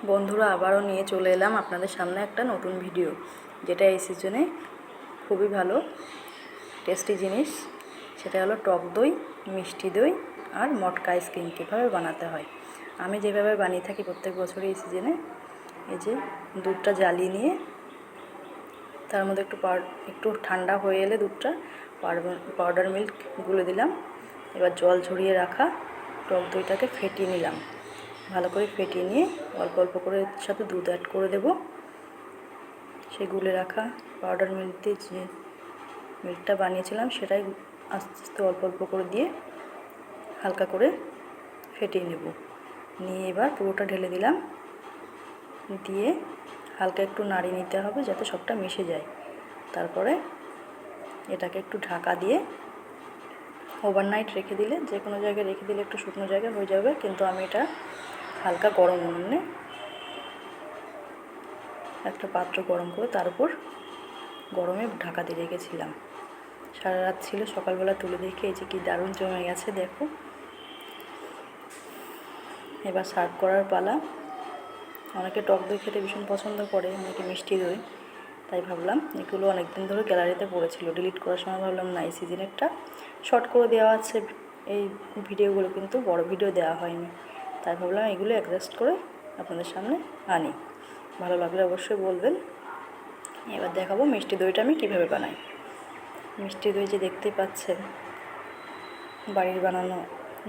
বন্ধুরা, আবারও নিয়ে চলে এলাম আপনাদের সামনে একটা নতুন ভিডিও, যেটা এই সিজনে খুবই ভালো টেস্টি জিনিস। সেটা হলো টক দই, মিষ্টি দই আর মটকা আইসক্রিম কীভাবে বানাতে হয়। আমি যেভাবে বানিয়ে থাকি প্রত্যেক বছরই এই সিজনে, এই যে দুধটা জ্বালিয়ে নিয়ে তার মধ্যে একটু ঠান্ডা হয়ে এলে দুধটা পাউডার মিল্ক গুলে দিলাম। এবার জল ঝরিয়ে রাখা টক দইটাকে ফেটিয়ে নিলাম। ভালো করে ফেটিয়ে নিয়ে অল্প অল্প করে এর সাথে দুধ অ্যাড করে দেব। সেই গুলে রাখা পাউডার মিল্ক দিয়ে যে মিল্কটা বানিয়েছিলাম সেটাই আস্তে আস্তে অল্প অল্প করে দিয়ে হালকা করে ফেটিয়ে নেব। নিয়ে এবার পুরোটা ঢেলে দিলাম, দিয়ে হালকা একটু নাড়িয়ে নিতে হবে যাতে সবটা মিশে যায়। তারপরে এটাকে একটু ঢাকা দিয়ে ওভারনাইট রেখে দিলে, যে কোনো জায়গায় রেখে দিলে একটু শুকনো জায়গায় হয়ে যাবে, কিন্তু আমি এটা হালকা গরম উনুনে একটা পাত্র গরম করে তার উপর গরমে ঢাকা দিয়ে রেখেছিলাম। সারা রাত ছিল, সকালবেলা তুলে দেখে এই যে কি দারুণ জমে গেছে দেখো। এবার সার্ভ করার পালা। অনেকে টক দই খেতে ভীষণ পছন্দ করে, অনেকে মিষ্টি দই। তাই ভাবলাম এগুলো অনেকদিন ধরে গ্যালারিতে পড়েছিল, ডিলিট করার সময় ভাবলাম না, এই সিজনেরটা শর্ট করে দেওয়া আছে এই ভিডিওগুলো, কিন্তু বড় ভিডিও দেওয়া হয়নি। তাই ভাবলাম এগুলো অ্যাডজাস্ট করে আপনাদের সামনে আনি। ভালো লাগলে অবশ্যই বলবেন। এবার দেখাবো মিষ্টি দইটা আমি কীভাবে বানাই। মিষ্টি দই যে দেখতেই পাচ্ছেন, বাড়ির বানানো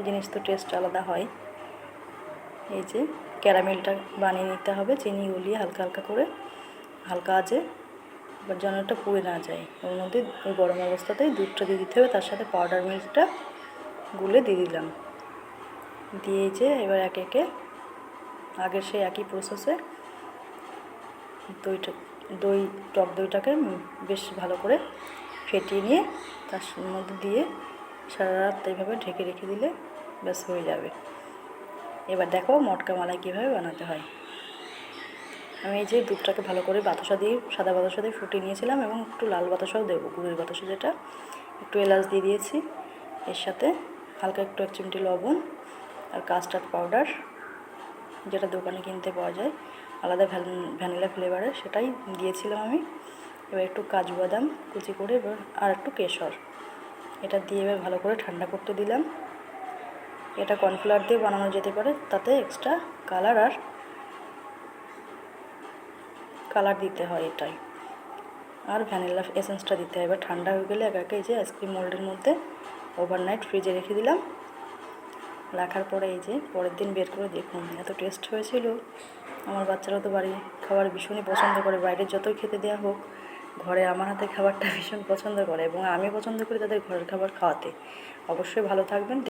জিনিস তো টেস্ট আলাদা হয়। এই যে ক্যারামেলটা বানিয়ে নিতে হবে, চিনি গলিয়ে হালকা হালকা করে, হালকা আঁচে, এবার যেন এটা পুড়ে না যায়। ওর মধ্যে ওই গরম অবস্থাতেই দুধটা দিয়ে দিতে হবে, তার সাথে পাউডার মিল্কটা গুলে দিয়ে দিলাম। দিয়ে যে এবার একে একে আগের সেই একই প্রসেসে টক দইটাকে বেশ ভালো করে ফেটিয়ে নিয়ে তার মধ্যে দিয়ে সারা রাত এইভাবে ঢেকে রেখে দিলে ব্যাস হয়ে যাবে। এবার দেখো মটকা মালাই কীভাবে বানাতে হয়। আমি এই যে দুধটাকে ভালো করে সাদা বাতাসা দিয়ে ফুটিয়ে নিয়েছিলাম, এবং একটু লাল বাতাসাও দেবো, গুড়ের বাতাসা যেটা, একটু এলাচ দিয়ে দিয়েছি। এর সাথে হালকা একটু 1 চিমটি লবণ আর কাস্টার্ড পাউডার, যেটা দোকানে কিনতে পাওয়া যায় আলাদা ভ্যানিলা ফ্লেভারের, সেটাই দিয়েছিলাম আমি। এবার একটু কাজু বাদাম কুচি করে, এবার আর একটু কেশর, এটা দিয়ে এবার ভালো করে ঠান্ডা করতে দিলাম। এটা কর্নফ্লাওয়ার দিয়ে বানানো যেতে পারে, তাতে এক্সট্রা কালার দিতে হয় এটাই, আর ভ্যানিলা এসেন্সটা দিতে হয়। এবার ঠান্ডা হয়ে গেলে একে একে এই যে আইসক্রিম মোল্ডের মধ্যে ওভারনাইট ফ্রিজে রেখে দিলাম। রাখার পরে এই যে পরের দিন বের করে দেখুন, এত টেস্ট হয়েছিল। আমার বাচ্চারাও তো বাড়ির খাবার ভীষণই পছন্দ করে, বাইরের যতই খেতে দেওয়া হোক ঘরে আমার হাতে খাবারটা ভীষণ পছন্দ করে, এবং আমি পছন্দ করি তাদের ঘরের খাবার খাওয়াতে। অবশ্যই ভালো থাকবেন।